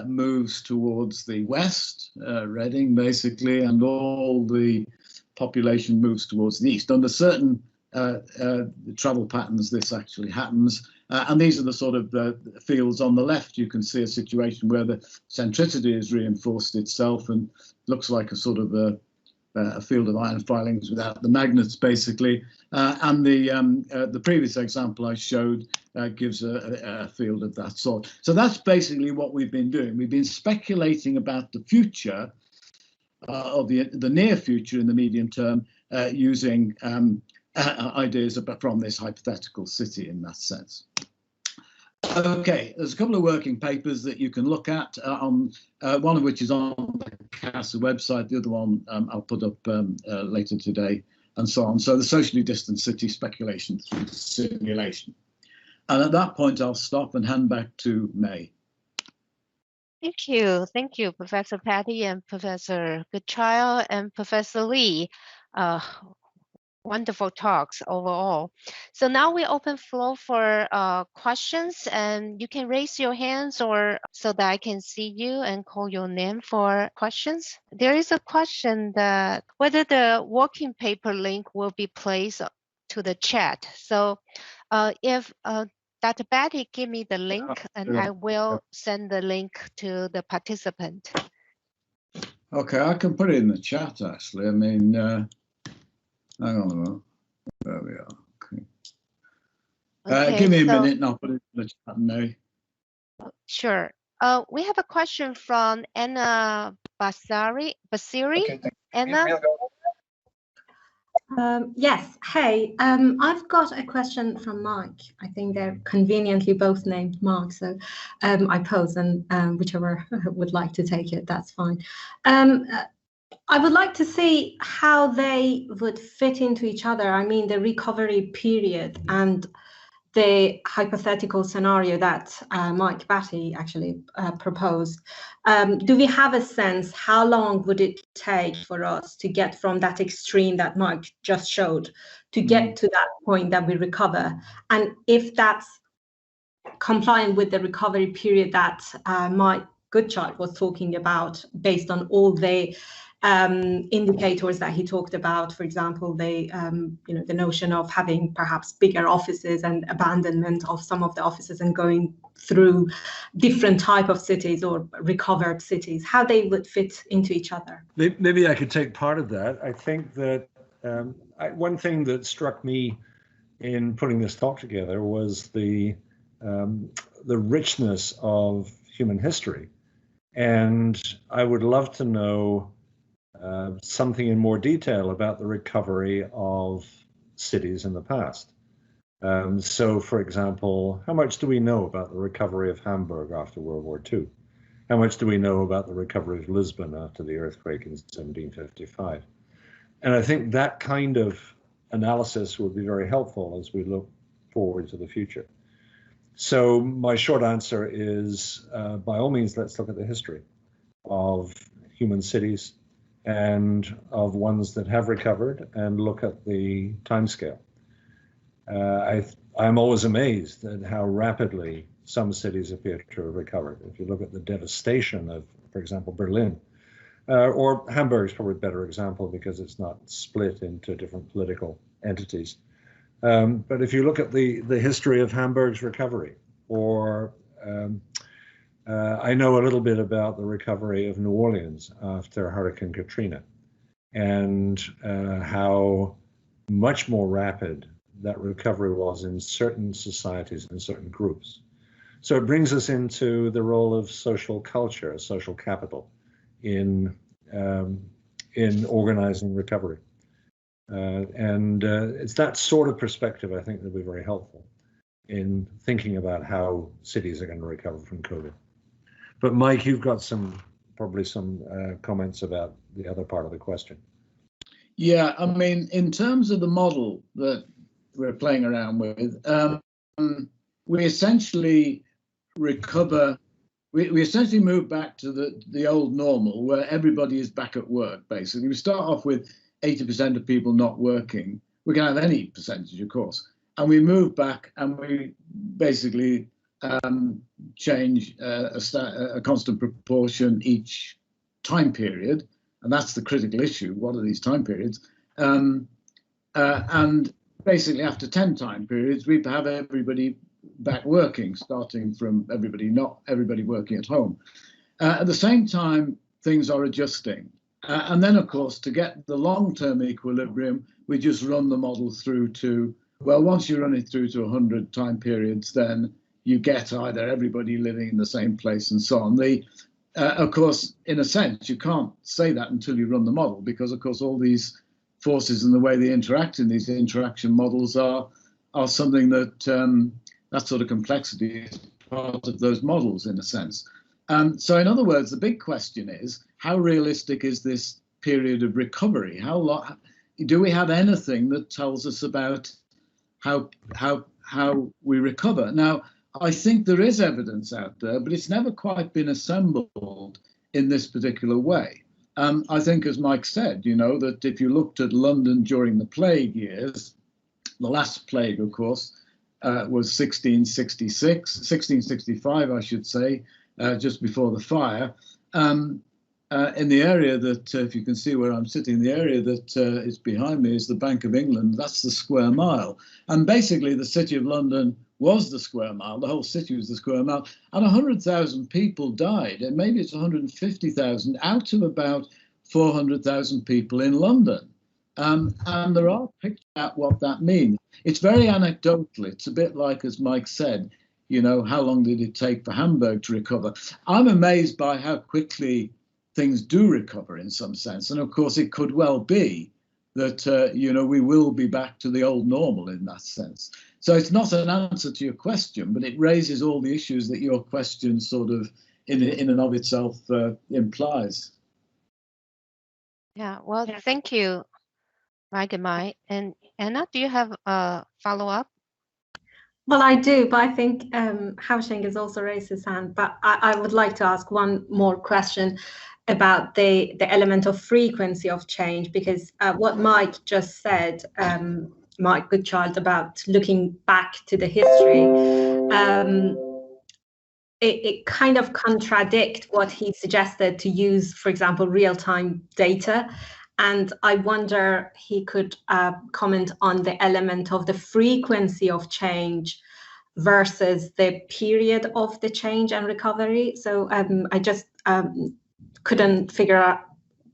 moves towards the west, Reading basically, and all the population moves towards the east. Under certain travel patterns, this actually happens. And these are the sort of fields on the left. You can see a situation where the centricity has reinforced itself and looks like a sort of a field of iron filings without the magnets, basically. And the previous example I showed gives a field of that sort. So that's basically what we've been doing. We've been speculating about the future, or the near future in the medium term, using ideas from this hypothetical city in that sense. Okay, there's a couple of working papers that you can look at, on one of which is on the CASA website, the other one I'll put up later today, and so on. So the socially distant city speculation through simulation. And at that point, I'll stop and hand back to May. Thank you, Professor Patty and Professor Goodchild and Professor Lee. Wonderful talks overall. So now we open floor for questions, and you can raise your hands or so that I can see you and call your name for questions. There is a question that whether the working paper link will be placed to the chat. So if Dr. Patty give me the link, and I will send the link to the participant. Okay, I can put it in the chat, actually. I mean, hang on a moment. There we are. Okay. Okay, Give me a so, minute and I'll put it in the chat, Mary. sure. We have a question from Anna Basiri. Okay, Anna? Yes. Hey, I've got a question from Mike. I think they're conveniently both named Mark, so I pose, and whichever would like to take it, that's fine. I would like to see how they would fit into each other. I mean, the recovery period and the hypothetical scenario that Mike Batty actually proposed. Do we have a sense how long would it take for us to get from that extreme that Mike just showed to get to that point that we recover? And if that's compliant with the recovery period that Mike Goodchild was talking about, based on all the indicators that he talked about, for example, the the notion of having perhaps bigger offices and abandonment of some of the offices and going through different type of cities or recovered cities, how they would fit into each other. Maybe I could take part of that. I think that one thing that struck me in putting this talk together was the richness of human history. And I would love to know something in more detail about the recovery of cities in the past. So, for example, how much do we know about the recovery of Hamburg after World War II? How much do we know about the recovery of Lisbon after the earthquake in 1755? And I think that kind of analysis would be very helpful as we look forward to the future. So my short answer is, by all means, let's look at the history of human cities and of ones that have recovered and look at the timescale. I'm always amazed at how rapidly some cities appear to have recovered. If you look at the devastation of, for example, Berlin, or Hamburg is probably a better example because it's not split into different political entities. But if you look at the history of Hamburg's recovery, or I know a little bit about the recovery of New Orleans after Hurricane Katrina, and how much more rapid that recovery was in certain societies and certain groups. So it brings us into the role of social culture, social capital, in organizing recovery. It's that sort of perspective, I think, that will be very helpful in thinking about how cities are going to recover from COVID. But Mike, you've got probably some comments about the other part of the question. Yeah, I mean, in terms of the model that we're playing around with, we essentially recover. We essentially move back to the old normal where everybody is back at work, basically. We start off with 80% of people not working. We can have any percentage, of course. And we move back and we basically change a constant proportion each time period. And that's the critical issue. What are these time periods? And basically after 10 time periods, we have everybody back working, starting from not everybody working at home. At the same time, things are adjusting. And then, of course, to get the long-term equilibrium, we just run the model through to, well, once you run it through to 100 time periods, then you get either everybody living in the same place and so on. Of course, in a sense, you can't say that until you run the model, because, of course, all these forces and the way they interact in these interaction models are something that that sort of complexity is part of those models, in a sense. So in other words, the big question is, how realistic is this period of recovery? How long do we have anything that tells us about how we recover? Now, I think there is evidence out there, but it's never quite been assembled in this particular way. I think, as Mike said, that if you looked at London during the plague years, the last plague, of course, was 1665, I should say, just before the fire. In the area that, if you can see where I'm sitting, the area that is behind me is the Bank of England. That's the square mile. And basically, the City of London was the square mile. The whole city was the square mile. And 100,000 people died. And maybe it's 150,000 out of about 400,000 people in London. And there are pictures at what that means. It's very anecdotal. It's a bit like, as Mike said, you know, how long did it take for Hamburg to recover? I'm amazed by how quickly things do recover in some sense. And of course, it could well be that, you know, we will be back to the old normal in that sense. So it's not an answer to your question, but it raises all the issues that your question sort of in and of itself implies. Yeah, well, thank you, Mike and Mike. And Anna, do you have a follow-up? Well, I do, but I think Haosheng has also raised his hand. But I would like to ask one more question about the element of frequency of change, because what Mike just said, Mike Goodchild, about looking back to the history, it kind of contradicts what he suggested to use, for example, real-time data. And I wonder he could comment on the element of the frequency of change versus the period of the change and recovery. So I just couldn't figure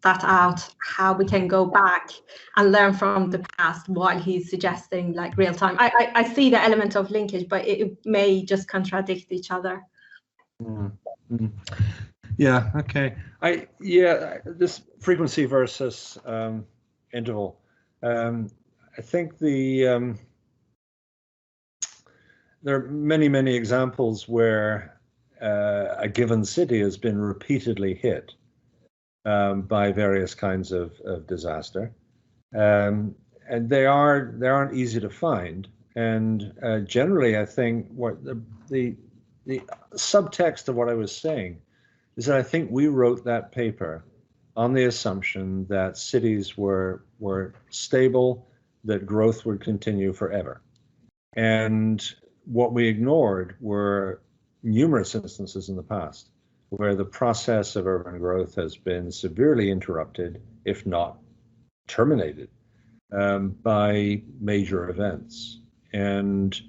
that out, how we can go back and learn from the past while he's suggesting like real time. I see the element of linkage, but it may just contradict each other. Mm-hmm. Yeah. Okay. This frequency versus interval. I think there are many examples where a given city has been repeatedly hit by various kinds of disaster, and they aren't easy to find. And generally, I think what the subtext of what I was saying is that I think we wrote that paper on the assumption that cities were stable, that growth would continue forever. And what we ignored were numerous instances in the past where the process of urban growth has been severely interrupted, if not terminated, by major events. And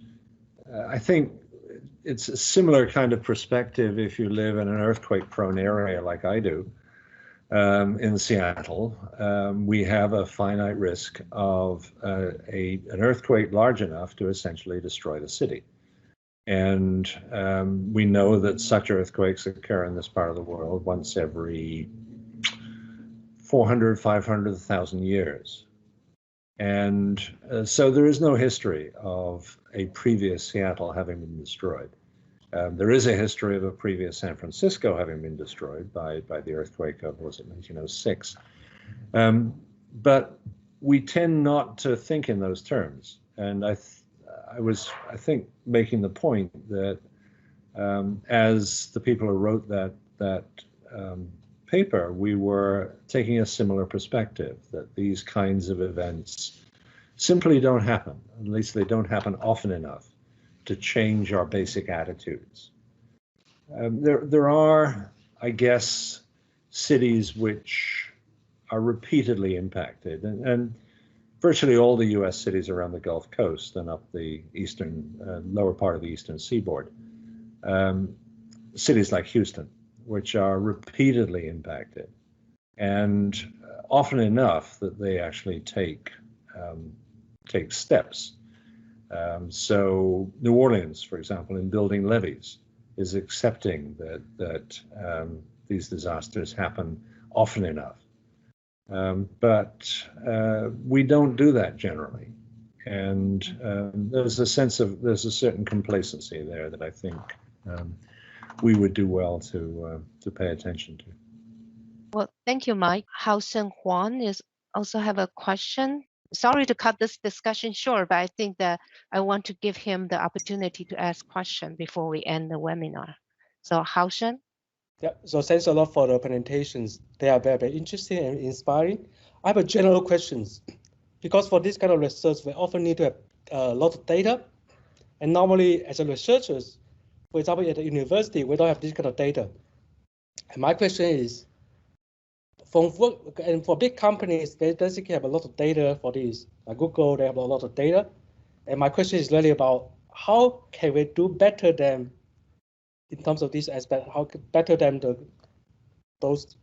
I think it's a similar kind of perspective if you live in an earthquake-prone area like I do. In Seattle, we have a finite risk of an earthquake large enough to essentially destroy the city. And we know that such earthquakes occur in this part of the world once every 400, 500,000 years. And so there is no history of a previous Seattle having been destroyed. There is a history of a previous San Francisco having been destroyed by the earthquake of, was it 1906? But we tend not to think in those terms. And I think, making the point that as the people who wrote that paper, we were taking a similar perspective, that these kinds of events simply don't happen. At least they don't happen often enough to change our basic attitudes. There are, I guess, cities which are repeatedly impacted, and virtually all the US cities around the Gulf Coast and up the eastern, lower part of the eastern seaboard. Cities like Houston, which are repeatedly impacted, and often enough that they actually take steps. So New Orleans, for example, in building levees, is accepting that these disasters happen often enough. But we don't do that generally. And there's a certain complacency there that I think we would do well to pay attention to. Well, thank you, Mike. Haosheng Huang also have a question. Sorry to cut this discussion short, but I think that I want to give him the opportunity to ask question before we end the webinar. So Haosheng? Yeah, so thanks a lot for the presentations. They are very, very interesting and inspiring. I have a general questions, because for this kind of research, we often need to have a lot of data. And normally as a researchers, for example, at the university, we don't have this kind of data. And my question is, for big companies, they basically have a lot of data for this. Like Google, they have a lot of data. And my question is really about how can we do better than, in terms of this aspect, how better than those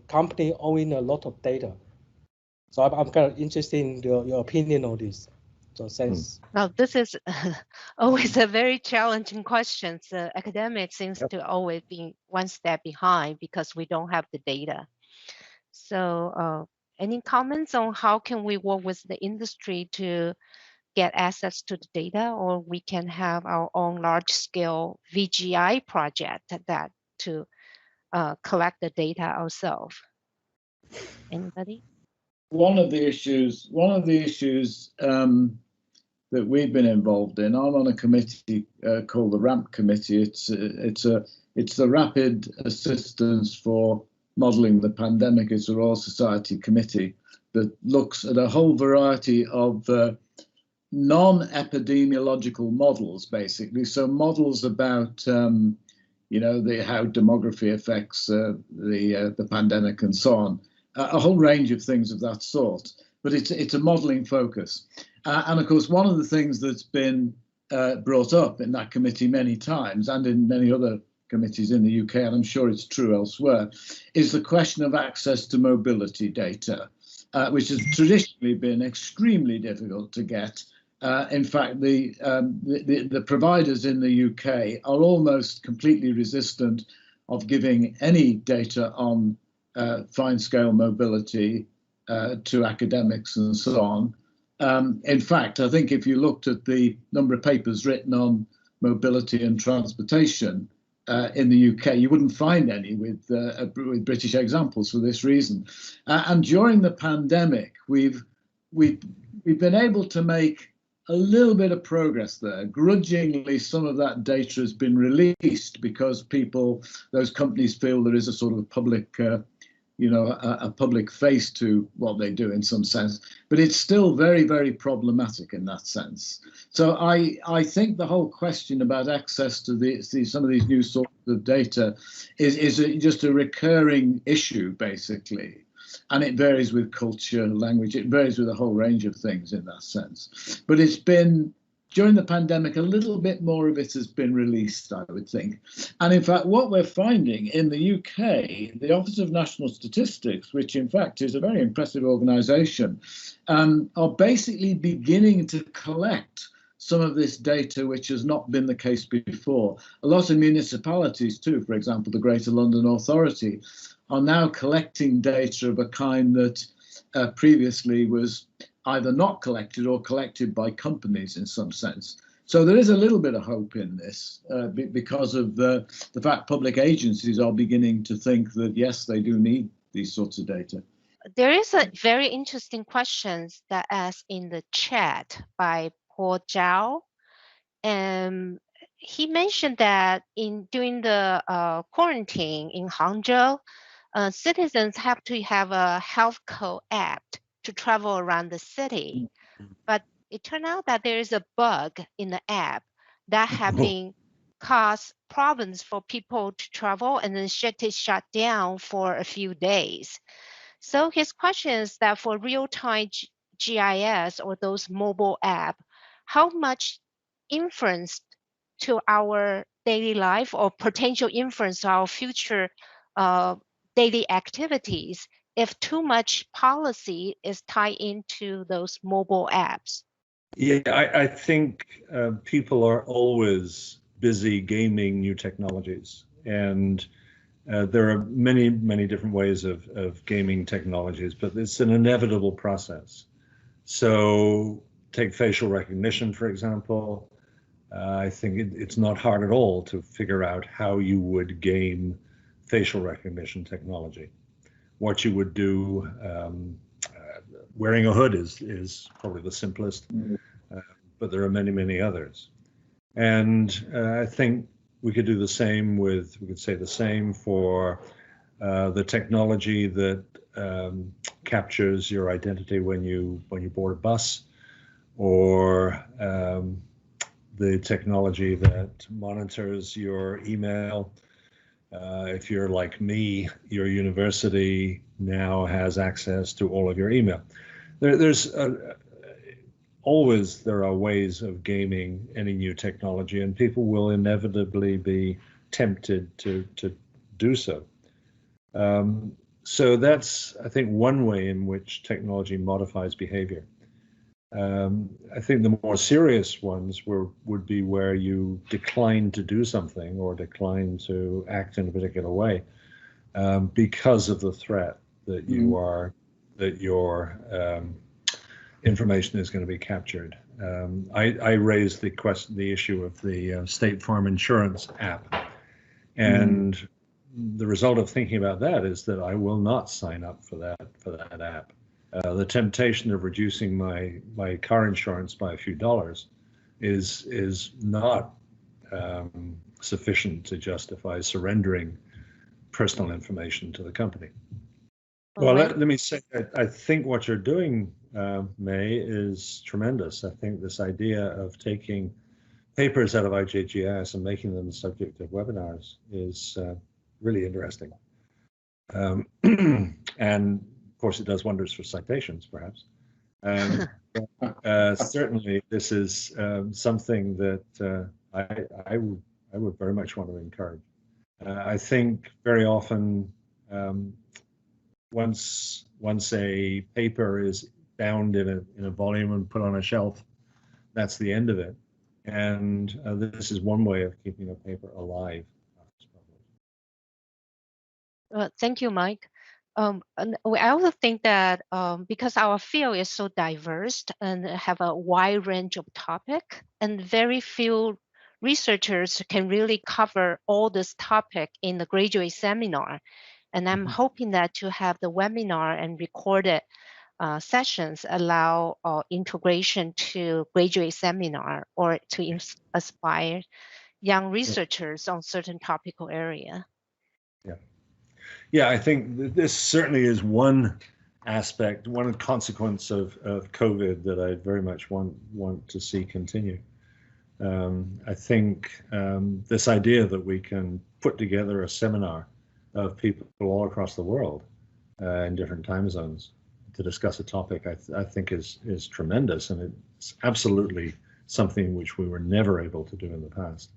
company owning a lot of data. So I'm kind of interested in your opinion on this. So thanks. Now, this is always a very challenging question. So academics seems to always be one step behind because we don't have the data. So any comments on how can we work with the industry to get access to the data, or we can have our own large-scale VGI project that to collect the data ourselves? Anybody? One of the issues that we've been involved in, I'm on a committee called the RAMP committee. It's the Rapid Assistance for Modelling the Pandemic. It's a Royal Society committee that looks at a whole variety of non-epidemiological models, basically. So models about how demography affects the pandemic and so on. A whole range of things of that sort. But it's a modelling focus. And of course, one of the things that's been brought up in that committee many times and in many other committees in the UK, and I'm sure it's true elsewhere, is the question of access to mobility data, which has traditionally been extremely difficult to get. In fact, the providers in the UK are almost completely resistant of giving any data on fine-scale mobility to academics and so on. In fact, I think if you looked at the number of papers written on mobility and transportation in the UK, you wouldn't find any with British examples for this reason. And during the pandemic, we've been able to make a little bit of progress there. Grudgingly, some of that data has been released because those companies feel there is a sort of public a public face to what they do in some sense, but it's still very, very problematic in that sense. So I think the whole question about access to some of these new sources of data is just a recurring issue, basically. And it varies with culture, language, it varies with a whole range of things in that sense. But it's been, during the pandemic, a little bit more of it has been released, I would think. And in fact, what we're finding in the UK, the Office of National Statistics, which in fact is a very impressive organisation, are basically beginning to collect some of this data, which has not been the case before. A lot of municipalities too, for example, the Greater London Authority, are now collecting data of a kind that previously was either not collected or collected by companies in some sense. So there is a little bit of hope in this because of the fact public agencies are beginning to think that, yes, they do need these sorts of data. There is a very interesting question that asked in the chat by Paul Zhao. And he mentioned that during the quarantine in Hangzhou, citizens have to have a health code app to travel around the city. But it turned out that there is a bug in the app that have been caused problems for people to travel and then shut down for a few days. So his question is that for real-time GIS or those mobile app, how much influence to our daily life or potential influence to our future daily activities if too much policy is tied into those mobile apps? Yeah, I think people are always busy gaming new technologies, and there are many, many different ways of gaming technologies, but it's an inevitable process. So take facial recognition, for example. I think it's not hard at all to figure out how you would game facial recognition technology. What you would do, wearing a hood is probably the simplest, but there are many, many others. And I think we could do the same we could say the same for the technology that captures your identity when you board a bus, or the technology that monitors your email. If you're like me, your university now has access to all of your email. There are ways of gaming any new technology, and people will inevitably be tempted to do so. So that's, I think, one way in which technology modifies behavior. I think the more serious ones would be where you decline to do something or decline to act in a particular way because of the threat that you are, that your information is going to be captured. I raised the issue of the State Farm Insurance app, and the result of thinking about that is that I will not sign up for that app. The temptation of reducing my car insurance by a few dollars is not sufficient to justify surrendering personal information to the company. Well, let me say, I think what you're doing, May, is tremendous. I think this idea of taking papers out of IJGIS and making them the subject of webinars is really interesting. And of course, it does wonders for citations, perhaps. Certainly, this is something that I would very much want to encourage. I think very often, once a paper is bound in a volume and put on a shelf, that's the end of it. And this is one way of keeping a paper alive. Thank you, Mike. And I also think that because our field is so diverse and have a wide range of topics, and very few researchers can really cover all this topic in the graduate seminar. And I'm hoping that to have the webinar and recorded sessions allow integration to graduate seminar or to inspire young researchers on certain topical area. Yeah, I think this certainly is one aspect, one consequence of COVID that I very much want to see continue. I think this idea that we can put together a seminar of people all across the world in different time zones to discuss a topic, I think is tremendous, and it's absolutely something which we were never able to do in the past.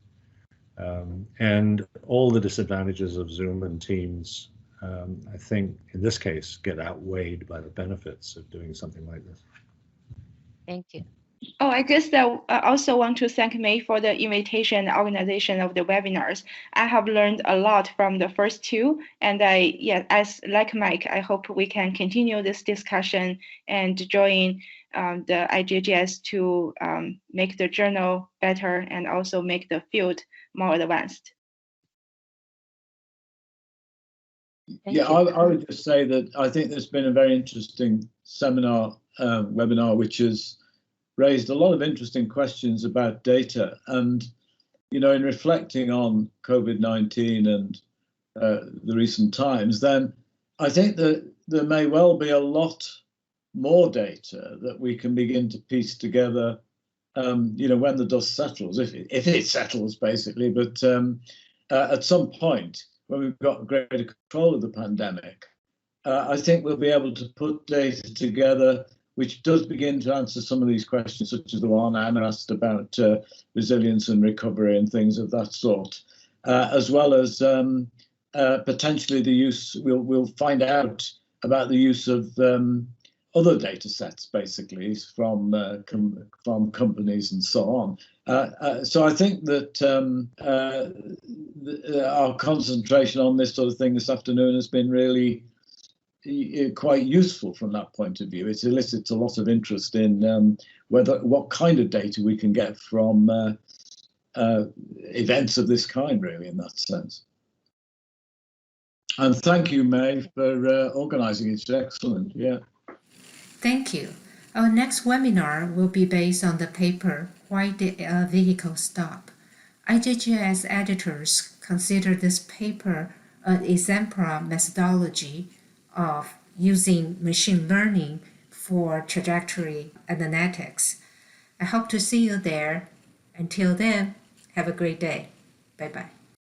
And all the disadvantages of Zoom and Teams, I think in this case, get outweighed by the benefits of doing something like this. Thank you. Oh, I just also want to thank May for the invitation and organization of the webinars. I have learned a lot from the first two, and like Mike, I hope we can continue this discussion and join the IJGS to make the journal better and also make the field more advanced. I would just say that I think there's been a very interesting webinar, which has raised a lot of interesting questions about data. And, in reflecting on COVID-19 and the recent times, then I think that there may well be a lot more data that we can begin to piece together, when the dust settles, if it settles, basically. But at some point, when we've got greater control of the pandemic, I think we'll be able to put data together which does begin to answer some of these questions, such as the one Anna asked about resilience and recovery and things of that sort, as well as potentially the use. We'll find out about the use of other data sets, basically from companies and so on. So I think that our concentration on this sort of thing this afternoon has been really quite useful from that point of view. It elicits a lot of interest in what kind of data we can get from events of this kind, really, in that sense. And thank you, May, for organising it. It's excellent. Yeah. Thank you. Our next webinar will be based on the paper, Why Did a Vehicle Stop? IJGIS editors consider this paper an exemplar methodology of using machine learning for trajectory analytics. I hope to see you there. Until then, have a great day. Bye-bye.